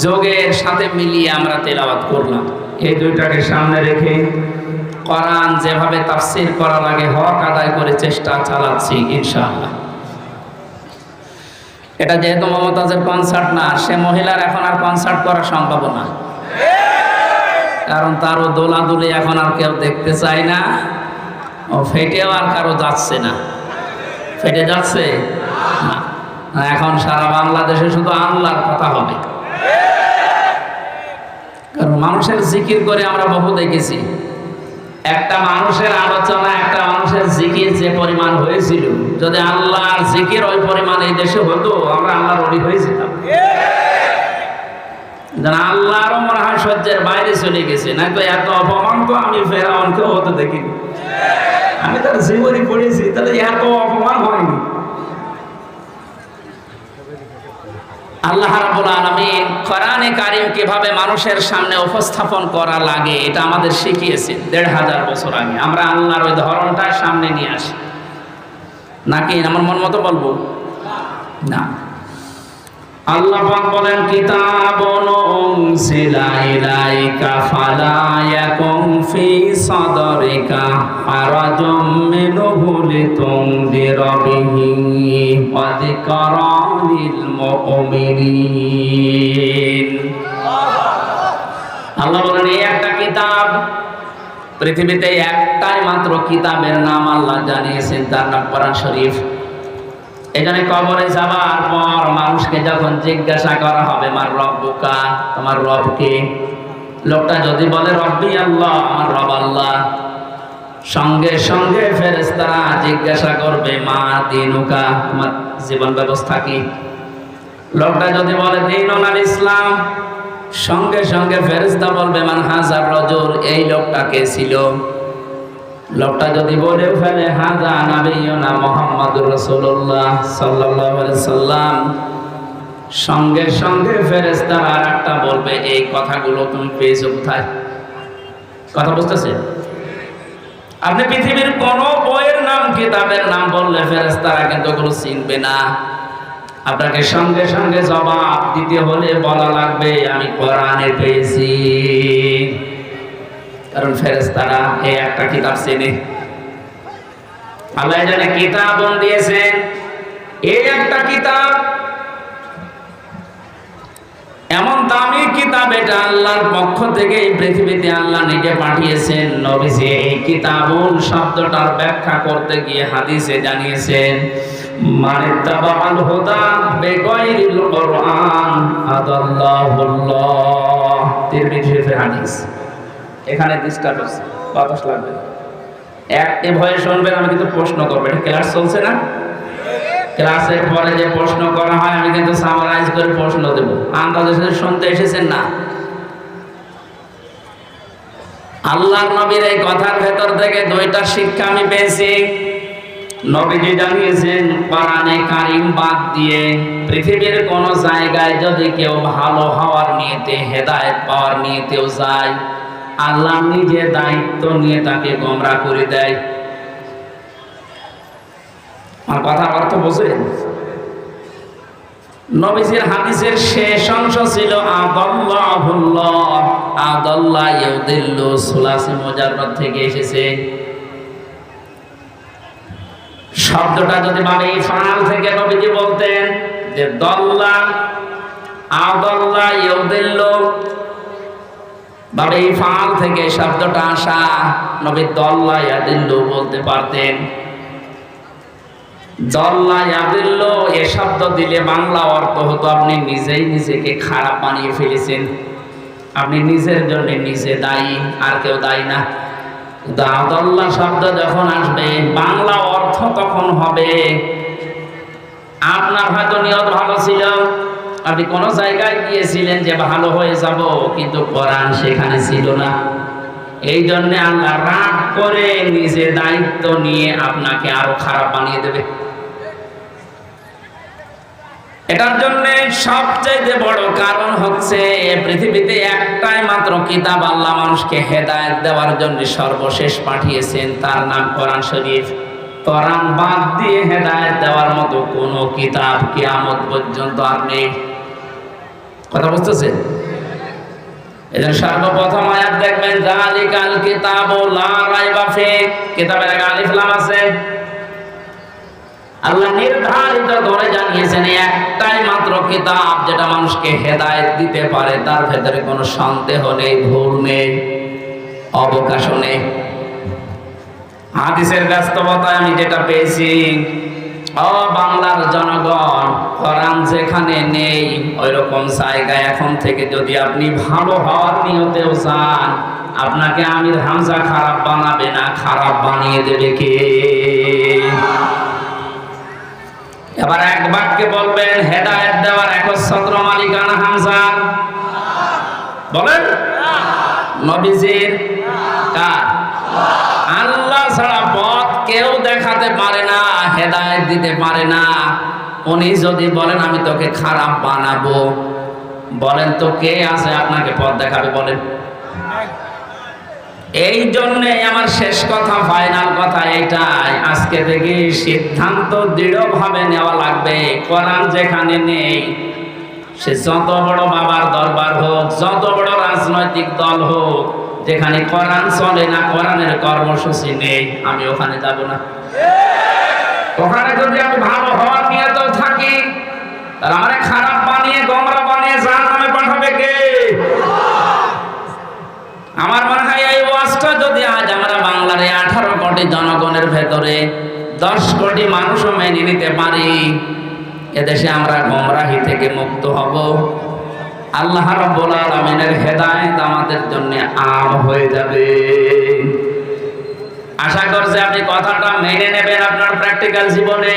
যোগের সাথে মিলিয়ে আমরা তেলাওয়াত করলাম। এই দুইটাকে সামনে রেখে কোরআন যেভাবে তাফসীর করা লাগে হক আদায় করে চেষ্টা চালাচ্ছি ইনশাআল্লাহ। এটা যেহেতু মমতাজের কনসার্ট না, সে মহিলার এখন আর কনসার্ট করা সম্ভব না, কারণ তারও দোলাদুলি এখন আর কেউ দেখতে চায় না, ও ফেটেও আর কারো যাচ্ছে না। ফেটে যাচ্ছে না, এখন সারা বাংলাদেশে শুধু আল্লাহর কথা হবে। কারণ মানুষের জিকির করে আমরা বহু দেখেছি, একটা মানুষের আলোচনা, একটা মানুষের জিকির যে পরিমাণ হয়েছিল, যদি আল্লাহর জিকির ওই পরিমাণ এই দেশে হতো, আমরা আল্লাহর ওলি হয়ে যেতাম। আল্লাহরও মনে হয় সহ্যের বাইরে চলে গেছে, না তো এত অপমান তো আমি ফেরাউনকেও হতে দেখিনি। আমি তার জীবনী পড়েছি, তাহলে এত অপমান হয়নি। আল্লাহ রাব্বুল আলামিন কোরআনে কারীম কিভাবে মানুষের সামনে উপস্থাপন করা লাগে এটা আমাদের শিখিয়েছেন ১৫০০ বছর আগে। আমরা আল্লাহর ওই ধরনটা সামনে নিয়ে আসি, নাকি আমার মন মতো বলবো না। আল্লাহ পাক বলেন, কিতাবুন উনজিলা ইলাইকা ফালা ইয়াকুম ফি সাদরিকা হারাজুম মিনহু লিতুনদিরা বিহি ওয়া যিকরা লিল মুমিনিন। আল্লাহ বলেন, এই একটা কিতাব, পৃথিবীতে একটাই মাত্র কিতাবের নাম আল্লাহ জানিয়েছেন, তার নাম কোরআন শরীফ। এখানে কবরে যাবার পর মানুষকে যখন জিজ্ঞাসা করা হবে, মার রব্বুকা, তোমার রব কে? লোকটা যদি বলে রব্বি আল্লাহ, আমার রব আল্লাহ, সঙ্গে সঙ্গে ফেরেশতারা জিজ্ঞাসা করবে, মা দীনুকা, তোমার জীবন ব্যবস্থা কি? লোকটা যদি বলে দীনুল ইসলাম, সঙ্গে সঙ্গে ফেরেশতা বলবে, মান হাজার রাজুল, এই লোকটা কে ছিল? লোকটা যদি বলে ফেলে হাজা নাবিয়ুনা মুহাম্মাদুর রাসূলুল্লাহ সাল্লাল্লাহু আলাইহি সাল্লাম, সঙ্গে সঙ্গে ফেরেশতারা আরেকটা বলবে, এই কথাগুলো তুমি পেয়েছো কোথায়? কথা বুঝতেছেন? আপনি পৃথিবীর কোন বইয়ের নাম, কিতাবের নাম বললে ফেরেশতারা কিন্তু ওগুলো চিনবে না। আপনাকে সঙ্গে সঙ্গে জবাব দিতে হলে বলা লাগবে, আমি কোরআনে পেয়েছি। কারণ ফেরেশতারা এই একটা কিতাব চেনে। আল্লাহ জানে কিতাব দিয়েছেন, এই একটা কিতাব, এমন দামি কিতাব, এটা আল্লাহর পক্ষ থেকে এই পৃথিবীতে আল্লাহ নিজে পাঠিয়েছেন। নবীজি এই কিতাবুল শব্দটার ব্যাখ্যা করতে গিয়ে হাদিসে জানিয়েছেন, মানিত্তাবাআল হুদা বিগাইরিল কুরআন আদাল্লাহুল্লাহ। তিরমিজি শরীফের হাদিস। এখানে ডিস্টার্ব হচ্ছে, বাতাস লাগবে, অ্যাক্টিভ হয়ে শুনবেন। আমি কিন্তু প্রশ্ন করবো, এটা ক্লাস চলছে না? ক্লাসের পরে যে প্রশ্ন করা হয় আমি কিন্তু সামারাইজ করে প্রশ্ন দেব, আন্দাজে সাথে শুনতে এসেছেন না। আল্লাহর নবীর এই কথার ভেতর থেকে দুইটা শিক্ষা আমি পেয়েছি। নবীজি জানিয়েছেন, কোরআনে কারীম বাদ দিয়ে পৃথিবীর কোন জায়গায় যদি কেউ ভালো হওয়ার নিয়তে, হেদায়েত পাওয়ার নিয়তেও যায়, আল্লাহ নিজে দায়িত্ব নিয়ে তাকে গোমরাহ করে দেয়। আমার কথার অর্থ বোঝেন? নবীজির হাদিসের শেষ অংশ ছিল আদাল্লাহুল্লাহ, আদাল্লাহ ইউদিল্লু, সুলাসি মুজাররদ থেকে এসেছে। শব্দটা যদি মানে ফাল থেকে নবীজি বলতেন যে দল্লা, আদাল্লাহ ইউদিল্লু, বাবে ফাল থেকে শব্দটা আসা, নবী দল্লা ইয়াদিল্লু বলতে পারতেন। দল্লা ইয়াদিল্লু এ শব্দ দিলে বাংলা অর্থ হতো আপনি নিজেই নিজেকে খারাপ বানিয়ে ফেলেছেন, আপনি নিজের জন্য নিজে দায়ী, আর কেউ দায়ী না। আদাল্লাহ শব্দ যখন আসবে, বাংলা অর্থ তখন হবে আপনার হয়তো নিয়ত ভালো ছিল, আপনি কোন জায়গায় গিয়েছিলেন যে ভালো হয়ে যাব, কিন্তু কোরআন সেখানে ছিল না। এই জন্য আল্লাহ রাগ করে নিজে দায়িত্ব নিয়ে আপনাকে আরো খারাপ বানিয়ে দেবে। এটার জন্য সবচেয়ে বড় কারণ হচ্ছে, পৃথিবীতে একটাই মাত্র কিতাব আল্লাহ মানুষকে হেদায়েত দেওয়ার জন্য সর্বশেষ পাঠিয়েছেন, তার নাম কোরআন শরীফ। কোরআন বাদ দিয়ে হেদায়েত দেওয়ার মতো কোনো কিতাব কিয়ামত পর্যন্ত আর নেই। কথা বুঝতেছে? এজন্য সর্বপ্রথম আয়াত দেখবেন যালিকাল কিতাবু লা রাইবা ফি, কিতাবের আগে আলিফ লাম আছে। আল্লাহ নির্ধারিত করে জানিয়েছেন একটাই মাত্র কিতাব যেটা মানুষকে হেদায়েত দিতে পারে, তার ভেতরে কোনো সন্দেহ নেই, ভুল নেই, অবকাশ নেই। হাদিসের বাস্তবতায় আমি যেটা পেয়েছি, ও বাংলার জনগণ, কোরআন যেখানে নেই ওই রকম জায়গায় এখন থেকে যদি আপনি ভালো হওয়ার নিয়তেও চান, আপনাকে আমির হামজা খারাপ বানাবে না, খারাপ বানিয়ে দেবে কে? এবার এক বাক্যে বলবেন হেদায়েত দেওয়ার একচ্ছত্র মালিকানা হামজার? বলেন। নবীজির? কার? আল্লাহ ছাড়া পথ কেউ দেখাতে পারে না, হেদায়েত দিতে পারে না। উনি যদি বলেন আমি তোকে খারাপ বানাবো, বলেন তো কে আছে আপনাকে পথ দেখাবে? বলেন। এই জন্যে আমার শেষ কথা, ফাইনাল কথা এইটাই, আজকে থেকে সিদ্ধান্ত দৃঢ়ভাবে নেওয়া লাগবে। কোরআন যেখানে নেই, সে যত বড় বাবার দরবার হোক, যত বড় রাজনৈতিক দল হোক, যেখানে কোরআন চলে না, কোরআনের কর্মসূচি নেই, আমি ওখানে যাব না। ওখানে যদি আমি ভালো হওয়ার নিয়ত থাকি, তাহলে আমার খারাপ বানিয়ে, গোমরা বানিয়ে জাহান্নামে পাঠাবে কে? আমার মনে হয় এই ওয়াজটা যদি আজ আমরা বাংলার 18 কোটি জনগণের ভেতরে 10 কোটি মানুষও মেনে নিতে পারি, এদেশে আমরা গোমরাহি থেকে মুক্ত হব। আল্লাহ রাব্বুল আলামিনের হেদায়েত আমাদের জন্য আম হয়ে যাবে। আশা করছি আপনি কথাটা মেনে নেবেন আপনার প্র্যাকটিক্যাল জীবনে,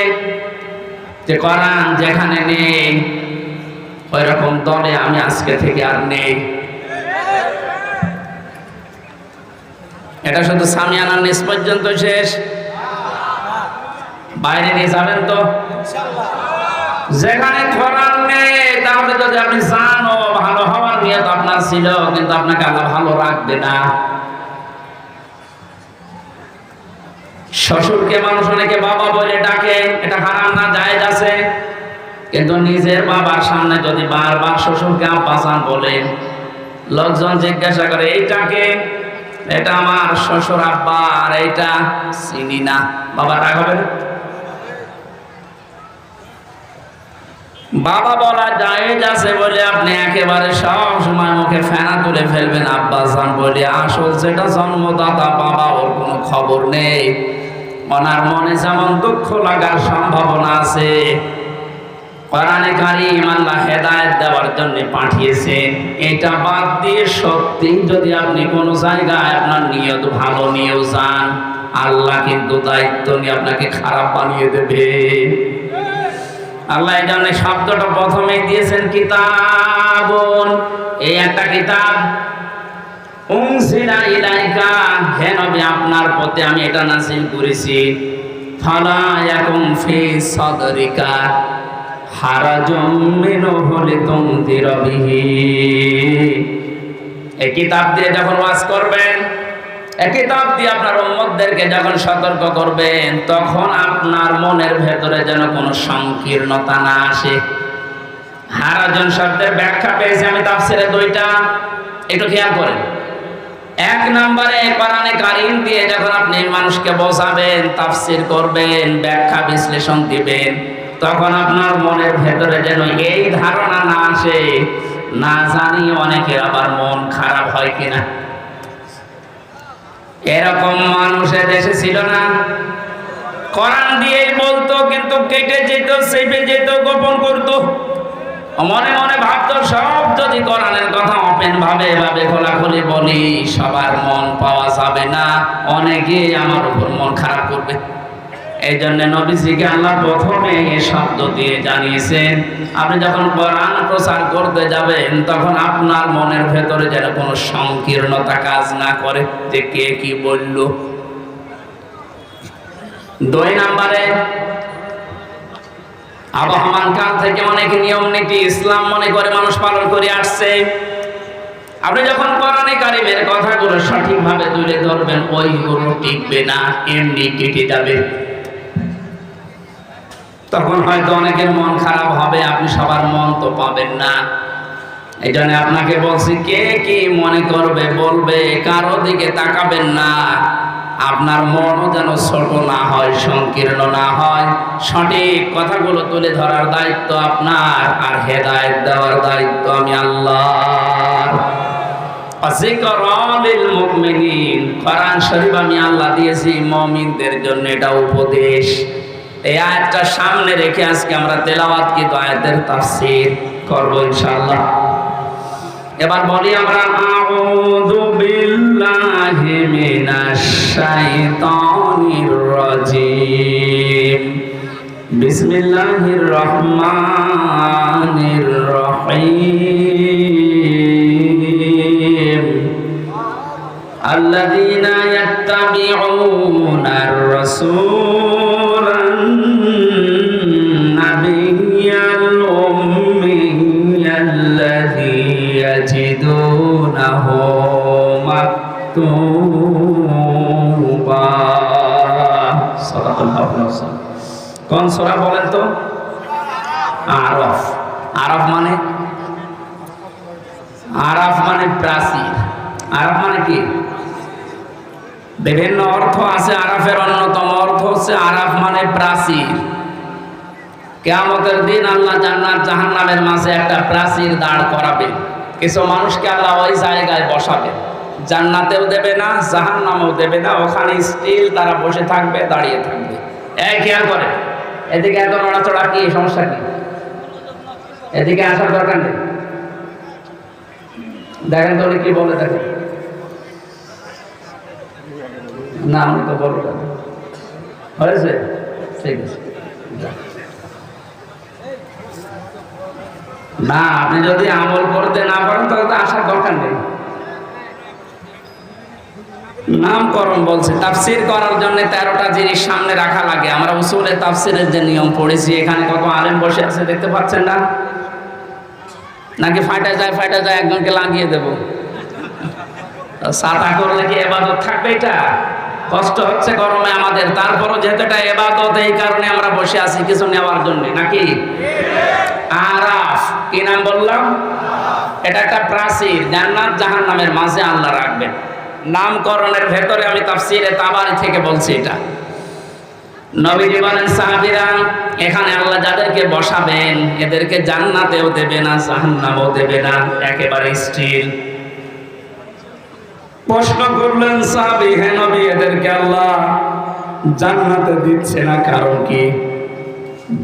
যে কোরআন যেখানে নেই ওই রকম দলে আমি আজকে থেকে আর নেই। এটা শুধু সামিয়ানার নিচ পর্যন্ত শেষ, বাইরে নিয়ে যাবেন তো? যেখানে কোরআন নেই, তাহলে যদি আপনি জানো ভালো হওয়ার নিয়ত আপনার ছিল, কিন্তু আপনাকে আল্লাহ ভালো রাখবে না। শ্বশুরকে মানুষ অনেকে বাবা বলে ডাকে, এটা হারাম না, জায়েজ আছে, কিন্তু নিজের বাবার সামনে যদি বারবার শ্বশুরকে আব্বাজান বলেন, লোকজন জিজ্ঞাসা করে এইটাকে, এটা আমার শ্বশুর আব্বা, আর এইটা চিনি না, বাবা রাগ হবে না? বাবা বলা জায়েজ আছে বলে আপনি একেবারে সব সময় মুখে ফেনা তুলে ফেলবেন আব্বাজান বলে, আসল যেটা জন্মদাতা বাবা, ওর কোনো খবর নেই। ওনার মনে যেমন দুঃখ লাগার সম্ভাবনা আছে, কোরআনে কারীম আল্লাহ হেদায়েত দেওয়ার জন্য পাঠিয়েছেন। এটা বাদ দিয়ে সত্যি যদি আপনি কোনো জায়গায় আপনার নিয়ত ভালো নিয়েও যান, আল্লাহ কিন্তু দায়িত্ব নিয়ে আপনাকে খারাপ বানিয়ে দেবে। আল্লাহ এই জন্য শব্দটা প্রথমেই দিয়েছেন কিতাবুন, এই একটা কিতাব, উনজিলা ইলাইকা, হে নবী আপনার প্রতি আমি এটা নাযিল করেছি। ফালা ইয়াকুম ফি সাদরিকা হারাজুম মিনহু লিতুনদিরা বিহি, এই কিতাব দিয়ে যখন ওয়াজ করবেন, এই কিতাব দিয়ে আপনার উম্মতদেরকে যখন সতর্ক করবেন, তখন আপনার মনের ভেতরে যেন কোনো সংকীর্ণতা না আসে। হারাজন শব্দের ব্যাখ্যা পেয়েছি আমি তাফসিরে 2টা, একটু খেয়াল করেন। 1 নম্বরে কোরআনে কারীম দিয়ে যখন আপনি মানুষকে বোঝাবেন, তাফসির করবেন, ব্যাখ্যা বিশ্লেষণ দিবেন, তখন আপনার মনের ভেতরে যেন এই ধারণা না আসে, না জানি অনেকের আবার মন খারাপ হয় কিনা। এরকম মানুষের দেশে ছিল না? কোরআন দিয়েই বলতো, কিন্তু কেটে যেত, চেপে যেত, গোপন করতো, মনে মনে ভাবতো সব যদি কোরআনের কথা ওপেন ভাবে এভাবে খোলাখুলি বলি, সবার মন পাওয়া যাবে না, অনেকে আমার উপর মন খারাপ করবে। এই জন্য নবীজিকে আল্লাহ প্রথমে এই শব্দ দিয়ে জানিয়েছেন, আপনি যখন কোরআন প্রচার করতে যাবেন, তখন আপনার মনের ভেতরে যেন কোনো সংকীর্ণতা কাজ না করে, যে কে কি বলল। 2 নম্বরে, আবহমান কাল থেকে অনেক নিয়ম নীতি ইসলাম মনে করে মানুষ পালন করে আসছে। আপনি যখন কোরআনে কারীমের কথাগুলো সঠিকভাবে তুলে ধরবেন, ওইগুলো টিকবে না, এমনি কেটে যাবে। তখন হয়তো অনেকের মন খারাপ হবে, আপনি সবার মন তো পাবেন না। এই জন্য আপনাকে বলছি, কে কি মনে করবে বলবে, কারো দিকে তাকাবেন না। আপনার মনও যেন ছোট না হয়, সংকীর্ণ না হয়। সঠিক কথাগুলো তুলে ধরার দায়িত্ব আপনার, আর হেদায়েত দেওয়ার দায়িত্ব আমি আল্লাহর। যিকরালিল মুমিনিন, কোরআন শরীফ আমি আল্লাহ দিয়েছি মুমিনদের জন্য, এটা উপদেশ। এই আয়াতটা সামনে রেখে আজকে আমরা তেলাওয়াত কি আয়াতের তাফসীর করব ইনশাআল্লাহ। এবার বলি আমরা, আউযু বিল্লাহি মিনাশ শাইতানির রাজীম, বিসমিল্লাহির রহমানির রহিম। আল্লাযীনা ইয়াত্তাবিউনার রাসূলান নাবিয়্যাল উম্মিয়াল্লাযী يجدونه مكتوبا صدق الله العظيم। কোন সূরা বলেন তো? আরাফ। আরাফ মানে প্রাচীর। আরাফ মানে কি? বিভিন্ন অর্থ আছে। আরাফের অন্যতম অর্থ হচ্ছে আরাফ মানে প্রাচীর। কিয়ামতের দিন আল্লাহ জান্নাত জাহান্নামের মাঝে একটা প্রাচীর দাঁড় করাবে। কিছু মানুষকে আল্লাহ ওই জায়গায় বসাবে, জান্নাতেও দেবে না, জাহান্নামেও দেবে না, ওখানে স্টিল তারা বসে থাকবে, দাঁড়িয়ে থাকবে। খেয়াল করে, এদিকে এত নড়াচড়া, কি সমস্যা? কি এদিকে আসার দরকার নেই। দেখেন তো কি বলে, দেখেন না, আমি তো বলবো হয়েছে, ঠিক আছে না। আপনি যদি আমল করতে না পারেন তাহলে তো আসার দরকার নেই। নামকরণ বলছে, তাফসীর করার জন্য 13টা জিনিস সামনে রাখা লাগে। আমরা উসুলে তাফসীরের যে নিয়ম পড়েছি, এখানে কত আলেম বসে আছে দেখতে পাচ্ছেন না? নাকি ফাটা যায় একজনকে লাগিয়ে দেব? সাদা করলে কি ইবাদত থাকবে? এটা কষ্ট হচ্ছে গরমে আমাদের, তারপরও যেহেতু এটা ইবাদত, এই কারণে আমরা বসে আছি কিছু নেওয়ার জন্য, নাকি? আরাফ কি নাম বললাম? এটা একটা প্রাচীর, জান্নাত জাহান্নামের মাঝে আল্লাহ রাখবেন। নামকরণের ভেতরে আমি তাফসীরে তাবারি থেকে বলছি এটা। নবীজি বলেন, সাহাবীরা, এখানে আল্লাহ যাদেরকে বসাবেন এদেরকে জান্নাতেও দেবে না, জাহান্নামেও দেবে না, একেবারে স্টিল। প্রশ্ন করলেন সাহাবী, হে নবী, এদেরকে আল্লাহ জান্নাতে দিচ্ছে না, কারণ কি?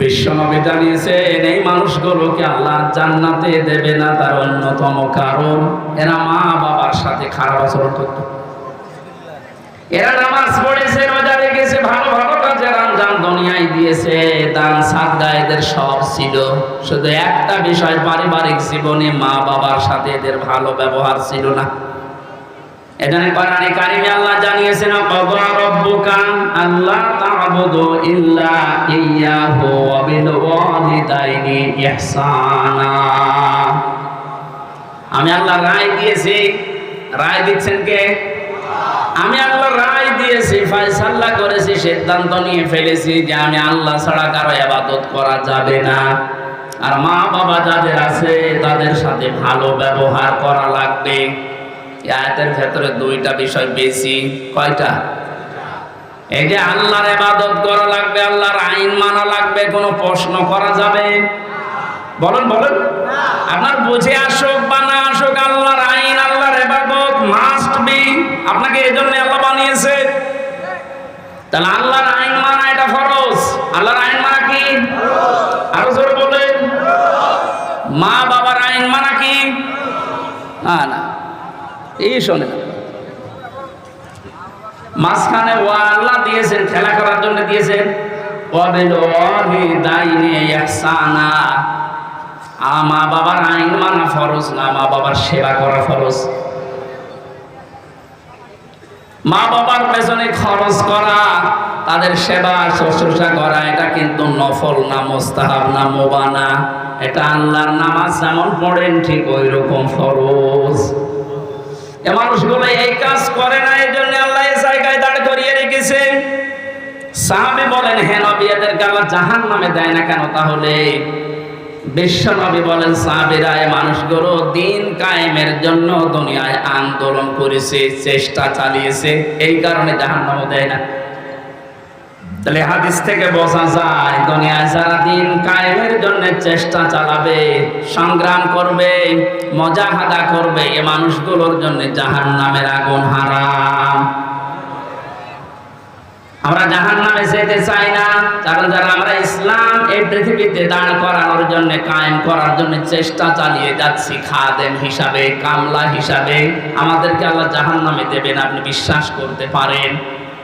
বিশ্বনবী জানিয়েছেন, এই মানুষগুলোকে আল্লাহ জান্নাতে দেবে না, তার অন্যতম কারণ এরা মা বাবার সাথে খারাপ আচরণ করত। এরা নামাজ পড়েছে, রোজা রেখেছে, ভালো ভালো কাজে রমজান দুনিয়ায় দিয়েছে, দান সাদকা এদের সব ছিল, শুধু একটা বিষয়, পারিবারিক জীবনে মা বাবার সাথে এদের ভালো ব্যবহার ছিল না। এখানে কোরআনে কারিমে আল্লাহ জানিয়েছেন, ক্বাদা রাব্বুকা আল্লা তা'বুদু ইল্লা ইয়্যাহু ওয়া বিল ওয়ালিদাইনি ইহসানা। আমি আল্লাহ রায় দিয়েছি। রায় দিচ্ছেন কে? আমি আল্লাহ রায় দিয়েছি, ফয়সালা করেছি, সিদ্ধান্ত নিয়ে ফেলেছি যে আমি আল্লাহ ছাড়া কারো ইবাদত করা যাবে না, আর মা বাবা যাদের আছে তাদের সাথে ভালো ব্যবহার করা লাগবে। আয়াতের ভেতরে 2টা বিষয় বেশি। কয়টা? এই যে আল্লাহর ইবাদত করা লাগবে, আল্লাহর আইন মানা লাগবে, কোনো প্রশ্ন করা যাবে? বলেন আপনার বুঝে আসুক বা না আসুক, আল্লাহর আইন, আল্লাহর ইবাদত মাস্ট বি। আপনাকে এজন্য আল্লাহ বানিয়েছে। তাহলে আল্লাহর আইন মানা এটা ফরজ। আল্লাহর আইন মানা কি? আরো জোরে বলেন। মা বাবার আইন মানা কি? না, এই শোনেন, মাঝখানে ওয়া আল্লাহ দিয়েছেন, খেলা করার জন্য দিয়েছেন, ওয়া বিল ওয়ালিদাইনি ইহসানা। মা বাবার আইন মানা ফরজ না, মা বাবার সেবা করা ফরজ। মা বাবার পেছনে খরচ করা, তাদের সেবা শুশ্রূষা করা, এটা কিন্তু নফল না, মুস্তাহাব না, মুবাহ না। এটা আল্লাহর নামাজ যেমন পড়েন ঠিক ওই রকম ফরজ। এ মানুষগুলো এই কাজ করে না, এই জন্য আল্লাহ এই জায়গায় দাঁড় করিয়ে রেখেছে। সাহাবী বলেন, হে নবী, এদেরকে আল্লাহ জাহান্নামে দেয় না কেন? তাহলে বিশ্বনবী বলেন সাহাবীরা এই মানুষগুলো দিন কায়েমের জন্য দুনিয়ায় আন্দোলন করেছে, চেষ্টা চালিয়েছে, এই কারণে জাহান্নামে দেয় না। তাহলে হাদিস থেকে বোঝা যায় দুনিয়ায় যারা দিন কায়েমের জন্য চেষ্টা চালাবে, সংগ্রাম করবে, মুজাহাদা করবে, এই মানুষগুলোর জন্য জাহান্নামের আগুন হারাম। আমরা জাহান্নামে যেতে চাই না, কারণ যারা আমরা ইসলাম এই পৃথিবীতে দাঁড় করানোর জন্য, কায়েম করার জন্য চেষ্টা চালিয়ে যাচ্ছি, খাদেম হিসাবে, কামলা হিসাবে, আমাদেরকে আল্লাহ জাহান্নামে দেবেন, আপনি বিশ্বাস করতে পারেন।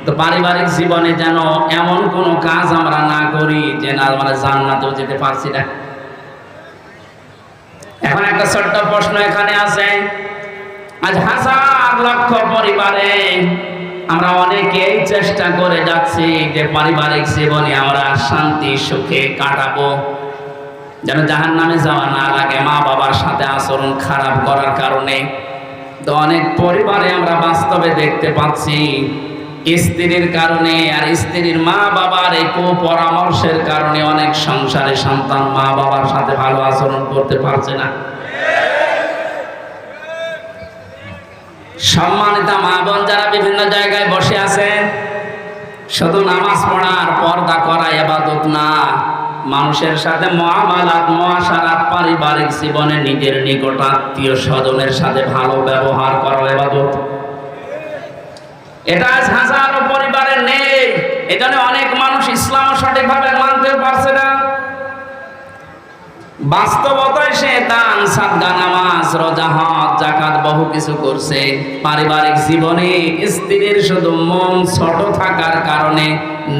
তো পারিবারিক জীবনে যেন এমন কোনো কাজ আমরা না করি যে না আমরা জান্নাতেও যেতে পারছি না। এখন একটা ছোট্ট প্রশ্ন এখানে আছে, আজ হাজার লক্ষ পরিবারে আমরা অনেকেই চেষ্টা করে যাচ্ছি যে পারিবারিক জীবনে আমরা শান্তি সুখে কাটাবো, যেন জাহান্নামে যাওয়া না লাগে মা বাবার সাথে আচরণ খারাপ করার কারণে। তো অনেক পরিবারে আমরা বাস্তবে দেখতে পাচ্ছি স্ত্রীর কারণে আর স্ত্রীর মা বাবার এই কুপরামর্শের কারণে অনেক সংসারে সন্তান মা বাবার সাথে ভালো আচরণ করতে পারছে না। সম্মানিতা মা বোন যারা বিভিন্ন জায়গায় বসে আছেন, শুধু নামাজ পড়ার পর্দা করা ইবাদত না, মানুষের সাথে মুআমালাত, মুআশারাত, পারিবারিক জীবনে নিজের নিকট আত্মীয় স্বজনের সাথে ভালো ব্যবহার করা ইবাদত। এটা আজ হাজারো পরিবারে নেই। এখানে অনেক মানুষ ইসলাম সঠিকভাবে মানতে পারছে না। বাস্তবতায় সে দান, সাদকা, নামাজ, রোজা, হজ, যাকাত বহু কিছু করছে, পারিবারিক জীবনে স্ত্রীর শুধু মন ছোট থাকার কারণে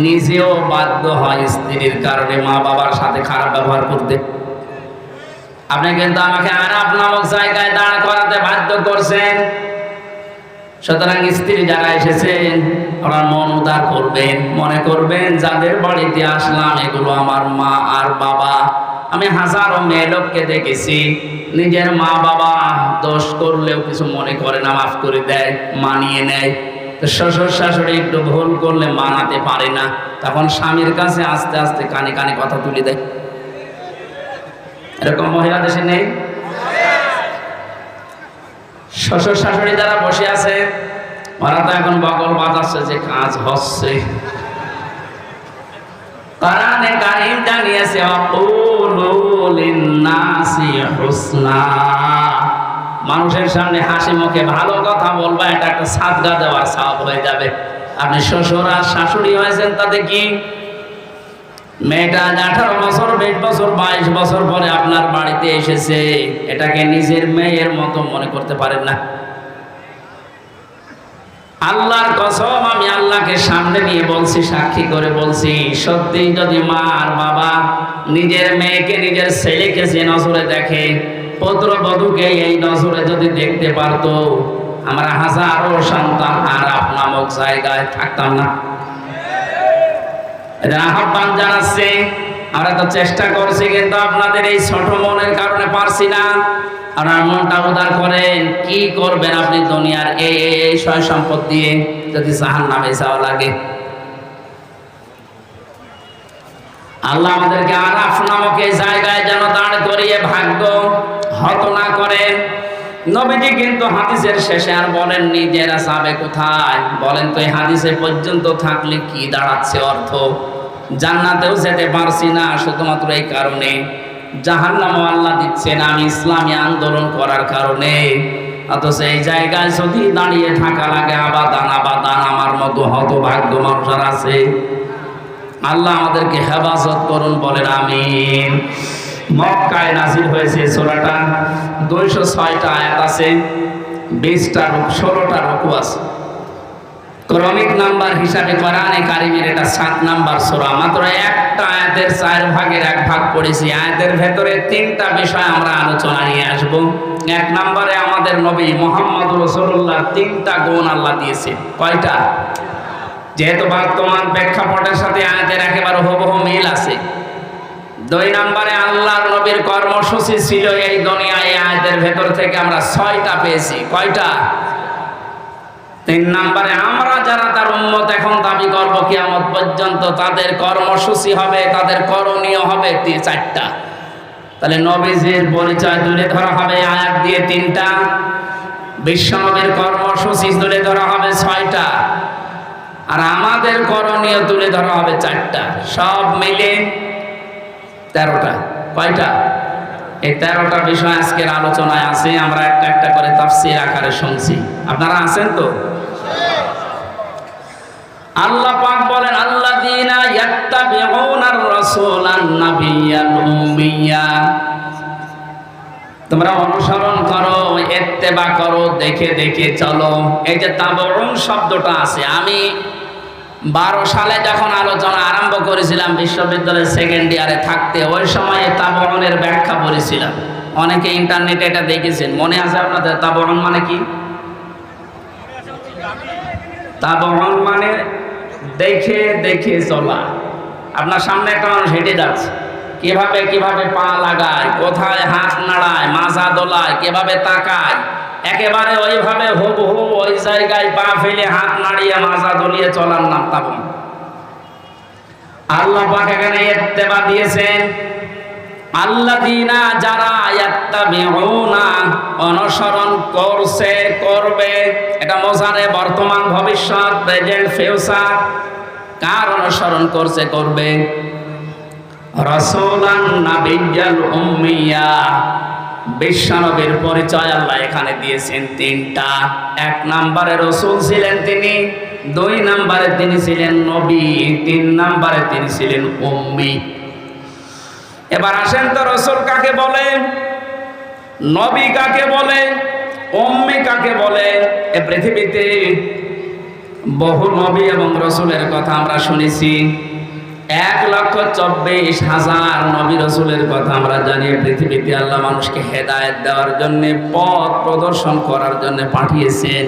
নিজেও বাধ্য হয় স্ত্রীর কারণে মা বাবার সাথে খারাপ ব্যবহার করতে। আপনি কিন্তু আমাকে আরাফ নামক জায়গায় দাঁড় করাতে বাধ্য করছেন। সুতরাং স্ত্রী যারা এসেছেন ওরা মন উদার করবেন, মনে করবেন যাদের বাড়িতে আসলাম এগুলো আমার মা আর বাবা। আমি হাজারো মেয়ে লোককে দেখেছি নিজের মা বাবা দোষ করলেও কিছু মনে করে না, মাফ করে দেয়, মানিয়ে নেয়। তো শ্বশুর শাশুড়ি একটু ভুল করলে মানাতে পারে না, তখন স্বামীর কাছে আস্তে আস্তে কানে কানে কথা তুলে দেয়। এরকম মহিলা দেশে নেই? শ্বশুর শাশুড়ি যারা বসে আছে ওরা তো এখন বগল বাজাচ্ছে যে কাজ হচ্ছে। কোরআনে কারীম জানিয়েছে ওয়াকুলু লিন-নাসি হুসনা, মানুষের সামনে হাসি মুখে ভালো কথা বলবা, এটা একটা সাদকা দেওয়ার সওয়াব হয়ে যাবে। আপনি শ্বশুর আর শাশুড়ি হয়েছেন তাতে কি? মেয়েটা 18 বছর, 20 বছর, 22 বছর পরে আপনার বাড়িতে এসেছে, এটাকে নিজের মেয়ের মতো মনে করতে পারেন না। আল্লাহর কসম, আমি আল্লাহকে সামনে নিয়ে বলছি, সাক্ষী করে বলছি, সত্যি যদি মা আর বাবা নিজের মেয়েকে, নিজের ছেলেকে যে নজরে দেখে, পুত্রবধূকে এই নজরে যদি দেখতে পারতো, আমরা হাজারো সন্তান আরাফ নামক জায়গায় থাকতাম না। আহ্বান জানাচ্ছে, আমরা তো চেষ্টা করছি, কিন্তু আপনাদের এই ছোট মনের কারণে পারছি না। আপনার মনটা উদার করেন, কি করবেন আপনি দুনিয়ার এই সয় সম্পদ দিয়ে যদি জাহান্নামে যাওয়া লাগে? আল্লাহ আমাদেরকে আরাফ নামক এই জায়গায় যেন দাঁড় করিয়ে ভাগ্য হত না করেন। নবীজি কিন্তু হাদিসের শেষে আর বলেননি যে এরা যাবে কোথায়, বলেন তো এই হাদিসে পর্যন্ত থাকলে কি দাঁড়াচ্ছে অর্থ? জান্নাতেও যেতে পারছি না শুধুমাত্র এই কারণে, জাহান্নামও আল্লাহ দিচ্ছেন আমি ইসলামী আন্দোলন করার কারণে। অথচ এই জায়গায় যদি দাঁড়িয়ে থাকা লাগে আবাদান আবাদান, আমার মতো হতভাগ্য মানুষ আছে। আল্লাহ আমাদেরকে হেফাজত করুন, বলেন আমিন। মক্কায় নাযিল হয়েছে সূরাটা, 206টা আয়াত আছে, 20টা 16টা রুকু আছে। ক্রমিক নাম্বার হিসাবে কোরআনে কারিমের এটা 7 নাম্বার সূরা। মাত্র একটা আয়াতের 4 ভাগের 1 ভাগ পড়েছি। আয়াতের ভেতরে 3টা বিষয় আমরা আলোচনা নিয়ে আসব। 1 নম্বরে আমাদের নবী মুহাম্মদ রাসূলুল্লাহ 3টা গুণ আল্লাহ দিয়েছে। কয়টা? যেহেতু বর্তমান প্রেক্ষাপটের সাথে আয়াতের একেবারে হুবহু মিল আছে। 2 নম্বরে আল্লাহর নবীর কর্মসূচি ছিল এই দুনিয়ায়, আয়াতের ভেতর থেকে আমরা 6টা পেয়েছি। কয়টা? 3 নম্বরে আমরা যারা তার উম্মত এখন দাবি করব কিয়ামত পর্যন্ত, তাদের কর্মসূচি হবে, তাদের করণীয় হবে 4টা। তাহলে নবীজির পরিচয় তুলে ধরা হবে আয়াত দিয়ে 3টা, বিশ্বনবীর কর্মসূচি তুলে ধরা হবে 6টা, আর আমাদের করণীয় তুলে ধরা হবে 4টা, সব মিলে 13টা। কয়টা? এই 13টা বিষয় আজকের আলোচনায় আছে। আমরা একটা একটা করে তাফসীর আকারে শুনছি। আপনারা আছেন তো? আল্লাহ পাক বলেন, আল্লাযীনা ইয়াত্তাবিউনার রাসূলান নাবিয়্যাল উম্মিয়্যা, তোমরা অনুসরণ করো, ইত্তেবা করো, দেখে দেখে চলো। এই যে তাবউন শব্দটা আছে, আমি 12 সালে যখন আলোচনা আরম্ভ করেছিলাম বিশ্ববিদ্যালয়ের সেকেন্ড ইয়ারে থাকতে, ওই সময় তাবউনের ব্যাখ্যা পড়েছিলাম। অনেকে ইন্টারনেটে এটা দেখেছেন, মনে আছে আপনাদের? তাবউন মানে কি? তাবউন মানে দেখে দেখে চলা। আপনার সামনে একটা মানুষ হেঁটে যাচ্ছে, কিভাবে কিভাবে পা লাগায়, কোথায় হাত নাড়ায়, মাজা দোলায়, কিভাবে তাকায়, একেবারে ওইভাবে হুবহু ওই জায়গায় পা ফেলে হাত নাড়িয়ে মাজা দলিয়ে চলার নাম তাবউন। আল্লাহ পাক এখানে ইত্তেবা দিয়েছেন, আল্লাযীনা, যারা, ইয়াত্তাবিউনা, অনুসরণ করছে, করবে। এটা মোজারে বর্তমান ভবিষ্যৎ, প্রেজেন্ট ফিউচার। কার অনুসরণ করছে, করবে? রাসূলান নাবিয়্যাল উম্মিয়্যা, বিশ্বনবীর পরিচয় আল্লাহ এখানে দিয়েছেন 3টা। 1 নম্বরে রাসূল ছিলেন তিনি, 2 নম্বরে তিনি ছিলেন নবী, 3 নম্বরে তিনি ছিলেন উম্মি। এবার আসেন তো, রাসূল কাকে বলে, নবী কাকে বলে, উম্মি কাকে বলে? এ পৃথিবীতে বহু নবী এবং রাসূলের কথা আমরা শুনেছি। 1,24,000 নবী রাসূলের কথা আমরা জানি। পৃথিবীতে আল্লাহ মানুষকে হেদায়েত দেওয়ার জন্য, পথ প্রদর্শন করার জন্য পাঠিয়েছেন।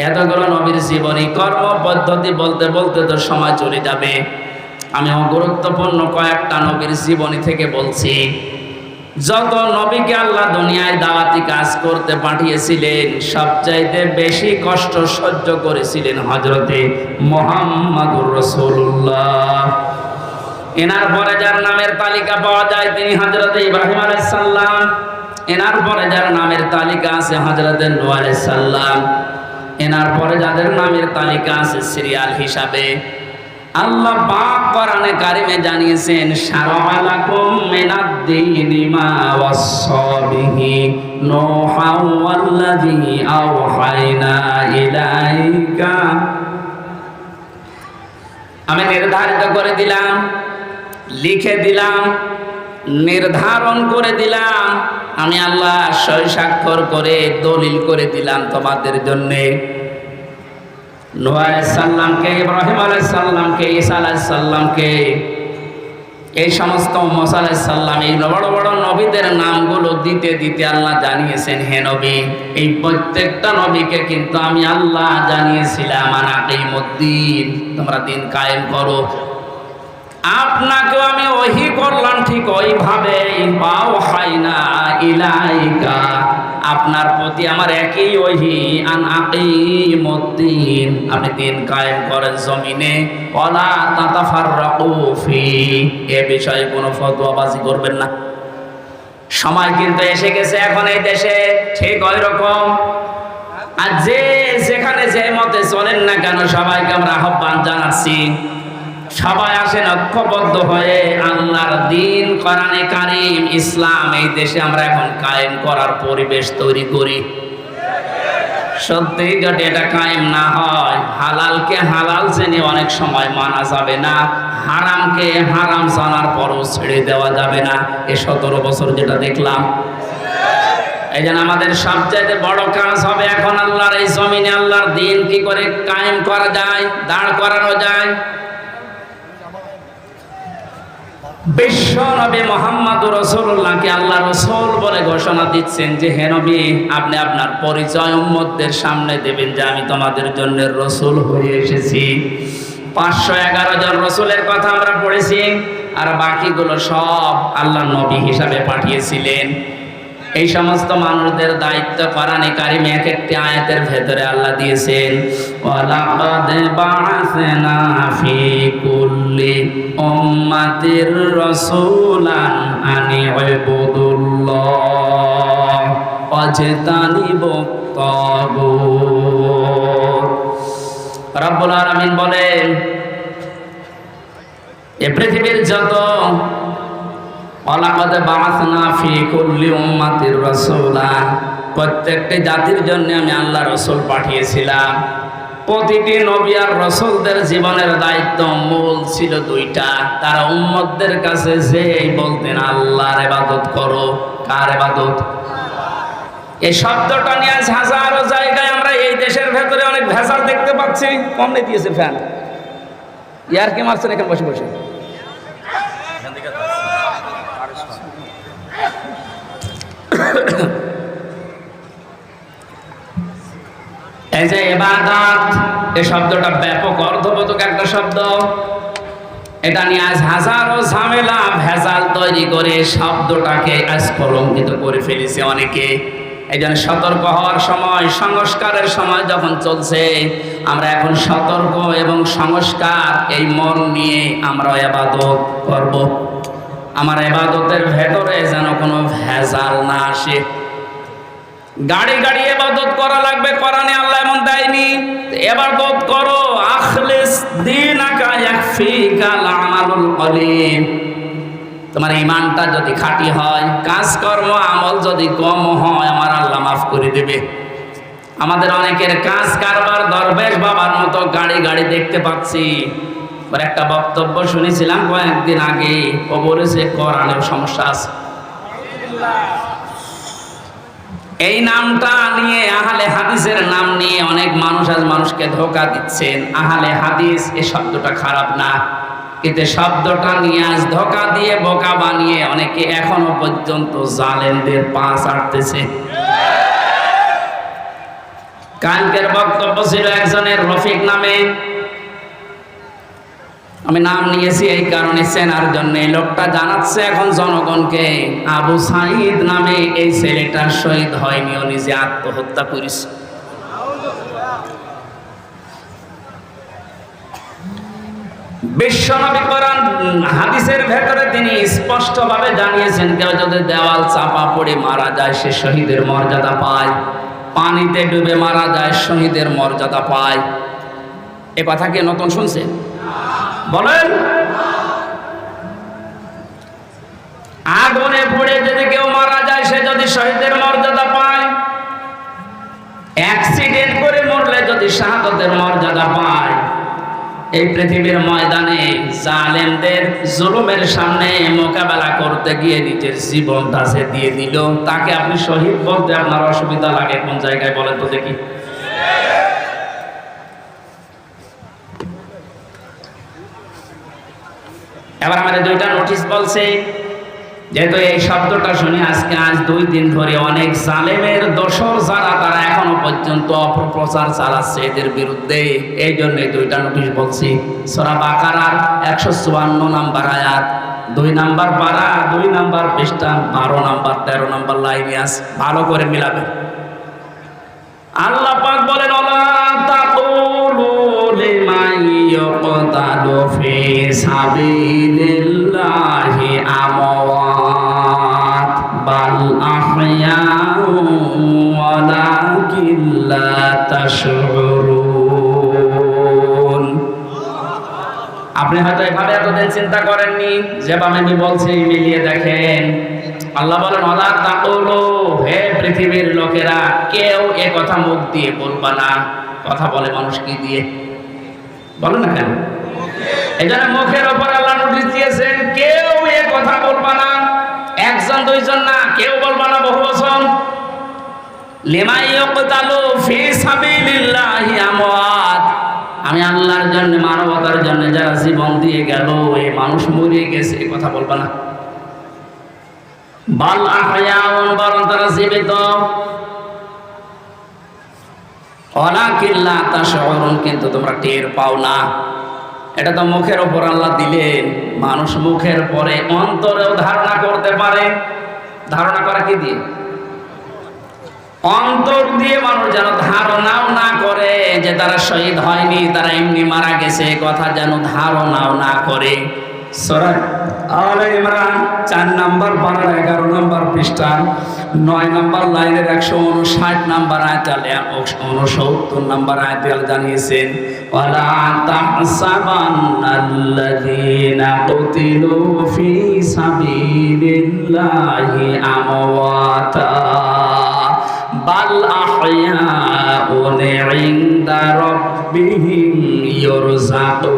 এতগুলো নবীর জীবনী, কর্ম পদ্ধতি বলতে বলতে তো সময় চলে যাবে। আমি গুরুত্বপূর্ণ কয়েকটা নবীর জীবনী থেকে বলছি। যত নবীকে আল্লাহ দুনিয়ায় দাওয়াতি কাজ করতে পাঠিয়েছিলেন, সবচাইতে বেশি কষ্ট সহ্য করেছিলেন হযরতে মুহাম্মদুর রাসূলুল্লাহ। এনার পরে যার নামের তালিকা পাওয়া যায় তিনি হযরতে ইব্রাহিম আলাইহিস সালাম। এনার পরে যার নামের তালিকা আছে হযরতে নূহ আলাইহিস সালাম। এনার পরে যাদের নামের তালিকা আছে সিরিয়াল হিসাবে, আল্লাহ পাক কোরআনে কারিমে জানিয়েছেন, শারআ লাকুম মিনাদ-দীনি মা ওয়াসসা বিহি নূহা ওয়াল্লাযী আওহায়না ইলাইকা। আমি নির্ধারিত করে দিলাম, লিখে দিলাম, নির্ধারণ করে দিলাম, আমি আল্লাহ সই স্বাক্ষর করে দলিল করে দিলাম তোমাদের জন্যে। নূহ আলাইহিস সালামকে, ইব্রাহিম আলাইহিস সালামকে, ঈসা আলাইহিস সালামকে, এই সমস্ত মুসা আলাইহিস সালাম, এই বড় বড় নবীদের নামগুলো দিতে দিতে আল্লাহ জানিয়েছেন, হে নবী, এই প্রত্যেকটা নবীকে কিন্তু আমি আল্লাহ জানিয়েছিলাম, আনা কিমুদ্দিন, তোমরা দিন কায়েম করো। আপনাকেও আমি ওহী করলাম ঠিক ওইভাবে, ওয়াহাইনা ইলাইকা, আপনার প্রতি আমার একই ওহী, আন আকিমুদ্দিন, আপনি দিন কায়েম করেন জমিনে, ওয়ালা তাতাফাররাকু ফি, এ বিষয়ে কোনো ফতোয়াবাজি করবেন না। সময় কিন্তু এসে গেছে এখন এই দেশে ঠিক ওই রকম। আর যে যেখানে যে মতে চলেন না কেন, সবাইকে আমরা আহ্বান জানাচ্ছি, সবাই আসেন ঐক্যবদ্ধ হয়ে আল্লাহর দ্বীন, কোরআনে কারীম, ইসলাম এই দেশে আমরা এখন কায়েম করার পরিবেশ তৈরি করি। সত্যি যদি এটা কায়েম না হয়, হালালকে হালাল জেনে অনেক সময় মানা যাবে না, হারামকে হারাম জানার পরও ছেড়ে দেওয়া যাবে না। এই 17 বছর যেটা দেখলাম, এই জন্য আমাদের সবচেয়ে বড় কাজ হবে এখন আল্লাহর এই জমিনে আল্লাহর দ্বীন কি করে কায়েম করা যায়, দাঁড় করানো যায়। বিশ্ব নবী মুহাম্মদুর রাসূলুল্লাহকে আল্লাহ রাসূল বলে ঘোষণা দিচ্ছেন যে, হে নবী, আপনি আপনার পরিচয় উম্মতদের সামনে দেবেন যে আমি তোমাদের জন্য রাসূল হয়ে এসেছি। 511 জন রাসূলের কথা আমরা পড়েছি, আর বাকিগুলো সব আল্লাহ নবী হিসাবে পাঠিয়েছিলেন। এই সমস্ত মানুষদের দায়িত্ব কোরআনে কারিমে এক একটি আয়াতের ভেতরে আল্লাহ দিয়েছেন, ওয়ালাকাদ বাআসনা ফি কুল্লি উম্মাতির রাসূলান আনি ইবুদুল্লাহ ওয়াজতানিবুত তাগুত। রব্বুল আলামিন বলেন, এ পৃথিবীর যত ওয়ালাকাদ বাআসনা ফি কুল্লি উম্মাতির রাসূলা, প্রত্যেকটি জাতির জন্য আমি আল্লাহ রাসূল পাঠিয়েছিলাম। প্রতিটি নবী আর রাসূলদের জীবনের দায়িত্ব মূল ছিল দুইটা। তারা উম্মতদের কাছে যেই বলতেন আল্লাহর ইবাদত করো। কার ইবাদত? এই শব্দটা নিয়ে আজ হাজারো জায়গায় আমরা এই দেশের ভেতরে অনেক ভেজাল দেখতে পাচ্ছি। কমনে দিয়েছে ফ্যান, ইয়ার কি মারছেন এখানে বসে বসে। এই যে ইবাদত, এই শব্দটা ব্যাপক অর্থবোধক একটা শব্দ। এটা নিয়ে আজ হাজারো ঝামেলা ভেজাল তৈরি করে শব্দটাকে আজ কলঙ্কিত করে ফেলেছে অনেকে। এই জন্য সতর্ক হওয়ার সময়, সংস্কারের সময় যখন চলছে, আমরা এখন সতর্ক এবং সংস্কার এই মন নিয়ে আমরা ইবাদত করব। আমার ইবাদতের ভেতরে যেন কোনো ভেজাল না আসে। গাড়ি গাড়ি ইবাদত করা লাগবে, কোরআনে আল্লাহ এমন দেয়নি। ইবাদত করো, আখলিস দীনাকা ইয়াকফিকাল আমালুল কলিল। তোমার ঈমানটা যদি খাঁটি হয়, কাজকর্ম আমল যদি কম হয়, আমার আল্লাহ মাফ করে দেবে। আমাদের অনেকের কাজ কারবার দরবেশ বাবার মতো গাড়ি গাড়ি দেখতে পাচ্ছি। একটা বক্তব্য শুনেছিলাম কয়েকদিন আগে, ও বলেছে কোরআনের সমস্যা আছে। এই নামটা নিয়ে, আহলে হাদিসের নাম নিয়ে অনেক মানুষ আজ মানুষকে ধোঁকা দিচ্ছেন। আহলে হাদিস এই শব্দটা খারাপ না, কিন্তু শব্দটা নিয়ে আজ ধোঁকা দিয়ে বোকা বানিয়ে অনেকে এখনো পর্যন্ত জালেমদের পা চাটতেছে। কালকের বক্তব্য ছিল একজনের রফিক নামে, আমি নাম নিয়েছি এই কারণে চেনার জন্য। এই লোকটা জানাচ্ছে এখন জনগণকে, আবু সাঈদ নামে এই ছেলেটা শহীদ হয়নি, ও নিজে আত্মহত্যা করেছে। বিশ্বনবী কোরআন হাদিসের ভেতরে তিনি স্পষ্টভাবে জানিয়েছেন, কেউ যদি দেওয়াল চাপা পড়ে মারা যায় সে শহীদের মর্যাদা পায়, পানিতে ডুবে মারা যায় শহীদের মর্যাদা পায়। এ কথা কি নতুন শুনছেন? বলেন। আগুনে পুড়ে যদি কেউ মারা যায় সে যদি শহীদের মর্যাদা পায়, অ্যাক্সিডেন্ট করে মরলে যদি শাহাদাতের মর্যাদা পায়, এই পৃথিবীর ময়দানে জালেমদের জুলুমের সামনে মোকাবেলা করতে গিয়ে নিজের জীবনটা সে দিয়ে দিল, তাকে আপনি শহীদ বলতে আপনার অসুবিধা লাগে কোন জায়গায় বলেন তো দেখি? এবার আমাদের দুইটা নোটিশ বলছে, যেহেতু এই শব্দটা শুনে আজ 2 দিন ধরে অনেক জালেমের দোসর যারা, তারা এখনো পর্যন্ত অপপ্রচার চালাচ্ছে এদের বিরুদ্ধে। এই জন্য দুইটা নোটিশ বলছি। সূরা বাকারার 154 নম্বর আয়াত, 2 নম্বর পারা, 2 নম্বর পৃষ্ঠা, 12 নম্বর 13 নম্বর লাইনে আছে, ভালো করে মিলাবেন। আল্লাহ পাক বলেন, ওয়ালা তাকুলু লিমান ইউকতালু ফি সাবিলিল্লাহি আমওয়াত বাল আহইয়াউ ওয়ালাকিন লা তাশউরুন। আপনি হয়তো এভাবে এতদিন চিন্তা করেননি, যেভাবে আমি বলছি মিলিয়ে দেখেন। আল্লাহ বলেন, ওয়ালা তাকুলু, হে পৃথিবীর লোকেরা, কেউ এ কথা মুখ দিয়ে বলবা না। কথা বলে মানুষ কি দিয়ে? বলো না কেন? এই জন্য মুখের ওপর আল্লাহ নোটিশ দিয়েছেন, কেউ এ কথা বলবা না। 1 জন 2 জন না, কেউ বলবা না, বহু বচন। লিমান ইউকতালু ফি সাবিলিল্লাহি আমওয়াত, আমি আল্লাহর জন্য, মানবতার জন্য যারা জীবন দিয়ে গেল, এই মানুষ মরে গেছে, এ কথা বলবা না। বাল আহয়াউন, বরং তারা জীবিত। ওয়ালাকিন লা তাশউরুন, কিন্তু তোমরা টের পাও না। এটা তো মুখের উপর আল্লাহ দিলেন, মানুষ মুখের পরে অন্তরেও ধারণা করতে পারে। ধারণা করা কি দিয়ে? অন্তর দিয়ে মানুষ যেন ধারণাও না করে যে তারা শহীদ হয়নি, তারা এমনি মারা গেছে, কথা যেন ধারণাও না করে। সূরা আলে ইমরান 4 নম্বর পারার 11 নম্বর পৃষ্ঠা 9 নম্বর লাইনের 159 নম্বর আয়াতে 69 নম্বর আয়াতে জানিয়েছেন, ওয়ালা তাহসাবান্নাল্লাযীনা কুতিলু ফি সাবিলিল্লাহি আমওয়াতা বাল আহইয়াউন ইনদা রাব্বিহিম ইরযাকুন।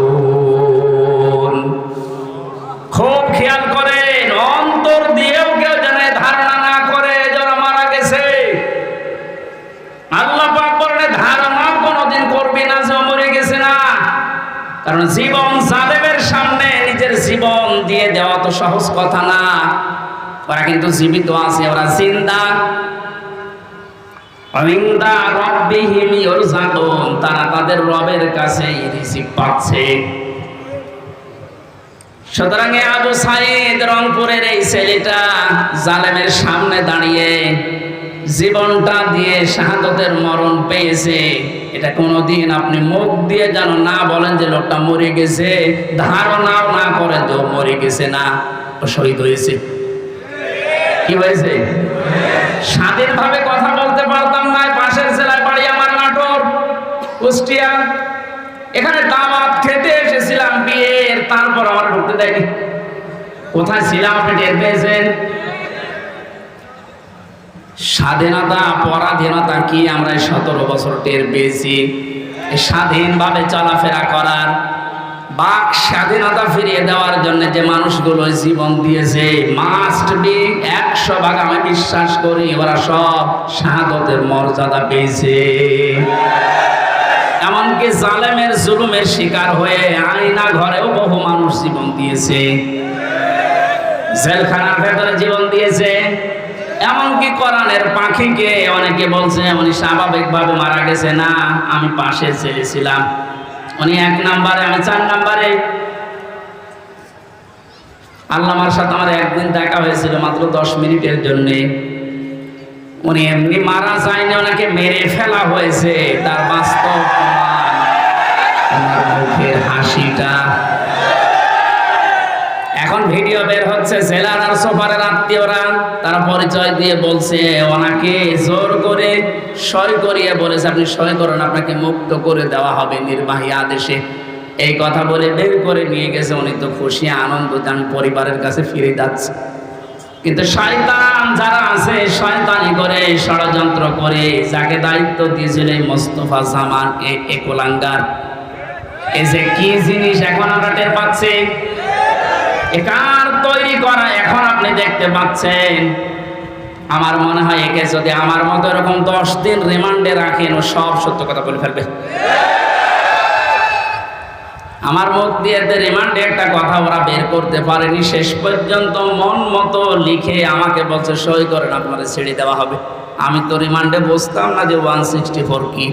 খুব খেয়াল করেন, অন্তর দিয়েও কেউ যেন ধারণা না করে যারা মারা গেছে। আল্লাহ পাক বলেন ধারণা কোনোদিন করবি না যে মরে গেছে না, কারণ জীবন জালেমের সামনে নিজের জীবন দিয়ে দেওয়া তো সহজ কথা না। ওরা কিন্তু জীবিত আছে, ওরা জিন্দা। ইনদা রাব্বিহিম ইরযাকুন, তারা তাদের রবের কাছে রিজিক পাচ্ছে। সুতরাং আবু সাঈদ রংপুরের এই ছেলেটা জালেমের সামনে দাঁড়িয়ে জীবনটা দিয়ে শাহাদাতের মরণ পেয়েছে। এটা কোনোদিন আপনি মুখ দিয়ে যেন না বলেন যে লোকটা মরে গেছে, ধারণাও না করে যে মরে গেছে না, ও শহীদ হয়েছে। কি হয়েছে? স্বাধীনভাবে কথা বলতে পারতাম না। পাশের জেলায় বাড়ি আমার, নাটোর, কুষ্টিয়া। এখানে দাওয়াত খেতে এসেছিলাম বিয়ের, তারপর আমার ঢুকতে দেয়নি। কোথায় ছিলাম আপনি টের পেয়েছেন? স্বাধীনতা পরাধীনতা কি আমরা 17 বছর টের পেয়েছি। স্বাধীনভাবে চলাফেরা করার, বাক স্বাধীনতা ফিরিয়ে দেওয়ার জন্য যে মানুষগুলো জীবন দিয়েছে, মাস্ট বি 100 ভাগ আমি বিশ্বাস করি ওরা সব শাহাদাতের মর্যাদা পেয়েছে। এমনকি জালেমের জুলুমের শিকার হয়ে আয়না ঘরেও বহু মানুষ জীবন দিয়েছে, জেলখানার ভেতরে জীবন দিয়েছে। এমনকি কোরআনের পাখিকে অনেকে বলছে উনি স্বাভাবিকভাবে মারা গেছে। না, আমি পাশে ছেলেছিলাম, উনি 1 নম্বরে, আমি 4 নম্বরে। আল্লামার সাথে আমার একদিন দেখা হয়েছিল মাত্র 10 মিনিটের জন্য। উনি এমনি মারা যায়নি, ওনাকে মেরে ফেলা হয়েছে। তার বাস্তব ওনার মুখের হাসিটা। এখন ভিডিও বের হচ্ছে, জেলার আর সোফারের আত্মীয়রা তারা পরিচয় দিয়ে বলছে ওনাকে জোর করে সই করিয়ে বলেছে আপনি সই করেন, আপনাকে মুক্ত করে দেওয়া হবে নির্বাহী আদেশে। এই কথা বলে বের করে নিয়ে গেছে। উনি তো খুশি আনন্দতে আমি পরিবারের কাছে ফিরে যাচ্ছি। কিন্তু শয়তান যারা আছে, শয়তানি করে, ষড়যন্ত্র করে, যাকে দায়িত্ব দিয়েছিল মোস্তফা জামান এ কোলাঙ্গার, এই যে কি জিনিস এখন আমরা টের পাচ্ছি, একার তৈরি করা এখন আপনি দেখতে পাচ্ছেন। আমার মনে হয় একে যদি আমার মতো এরকম 10 দিন রিমান্ডে রাখেন, ও সব সত্য কথা বলে ফেলবে। আমার মুখ দিয়ে রিমান্ডে একটা কথা ওরা বের করতে পারেনি। শেষ পর্যন্ত মন মতো লিখে আমাকে বলছে সই করেন, আপনারা ছেড়ে দেওয়া হবে। আমি তো রিমান্ডে বসতাম না যে 164 কি,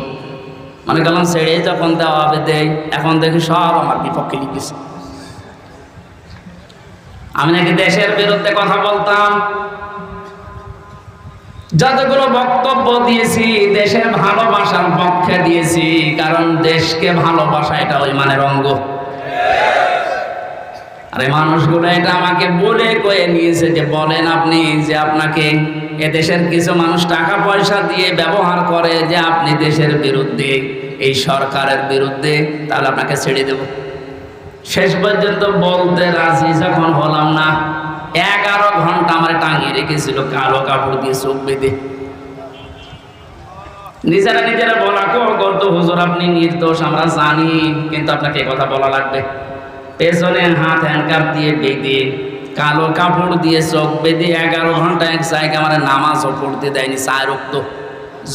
মানে গেলাম ছেড়ে যখন দেওয়া হবে দেয়। এখন দেখি সব আমার বিপক্ষে লিখেছে। আমি নাকি দেশের বিরুদ্ধে কথা বলতাম। যতগুলো বক্তব্য দিয়েছি দেশের ভালোবাসার পক্ষে দিয়েছি, কারণ দেশকে ভালোবাসা এটা ওই মানের অঙ্গ। আরে মানুষগুলো এটা আমাকে বলে কয়ে নিয়েছে যে বলেন আপনি যে আপনাকে এ দেশের কিছু মানুষ টাকা পয়সা দিয়ে ব্যবহার করে যে আপনি দেশের বিরুদ্ধে, এই সরকারের বিরুদ্ধে, তাহলে আপনাকে ছেড়ে দেব। শেষ পর্যন্ত বলতে রাজি যখন হলাম না, 11 ঘন্টা আমার টাঙিয়ে রেখেছিল কালো কাপড় দিয়ে চোখ বেঁধে। নিজেরা বলা করতো হুজুর আপনি নির্দোষ আমরা জানি, কিন্তু আপনাকে কথা বলা লাগবে। পেছনে হাত হ্যান্ডকাপ দিয়ে বেঁধে, কালো কাপড় দিয়ে চোখ বেঁধে 11 ঘন্টা এক জায়গায় আমার নামাজও পড়তে দেয়নি। 4 ওয়াক্ত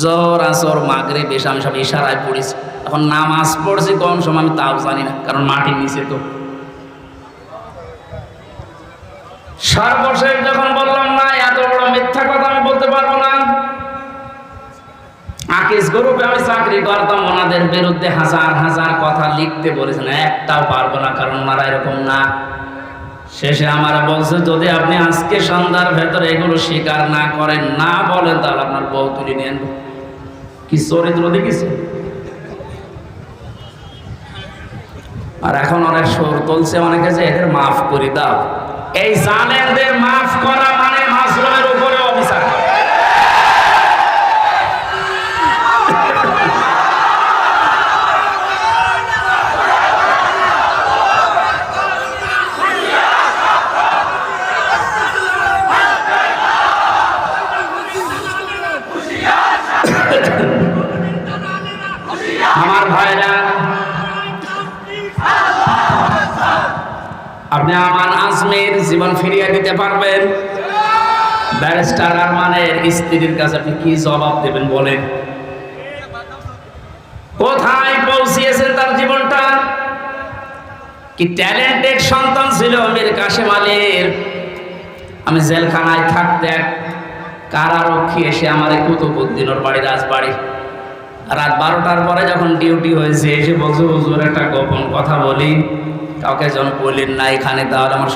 জোহর, আসর, মাগরিব, এসা আমি সব ইশারায় পড়েছি। এখন নামাজ পড়ছি কোন সময় আমি তাও জানি না, কারণ মাটির নিচে তো। সর্বশেষ যখন বললাম না এত বড় মিথ্যা কথা আমি বলতে পারবো না, আকিস গ্রুপে আমি চাকরি করতাম, ওনাদের বিরুদ্ধে হাজার হাজার কথা লিখতে বলেছেন, একটাও পারবো না, কারণ ওনারা এরকম না। শেষে আমার বলছে, যদি আপনি আজকে সন্ধ্যার ভেতরে এগুলো স্বীকার না করেন, না বলেন, তাহলে আপনার বউ তুলে নেন। কি চরিত্র দেখিছে। আর এখন অনেক সুর তুলছে অনেকে যে এদের মাফ করে দাও। এই জালেমদের মাফ করা মানে মাসরুমের উপরে অবিচার। আমার ভাইরা, আপনি আমান আজমির জীবন ফিরিয়ে দিতে পারবেন? ব্যারিস্টার আরমানের স্ত্রীর কাছে আপনি কি জবাব দেবেন বলেন? কোথায় পৌঁছিয়েছেন তার জীবনটা? কি ট্যালেন্টেড সন্তান ছিল মীর কাসেম আলীর। আমি জেলখানায় থাকতে এক কারারক্ষী এসে আমার কুতুবউদ্দিন ওর বাড়ি, রাজবাড়ি, রাত 12টার পরে যখন ডিউটি হয়েছে এসে বলছে, হুজুর একটা গোপন কথা বলি, কাউকে যেন বললেন না এখানে, তাহলে আমার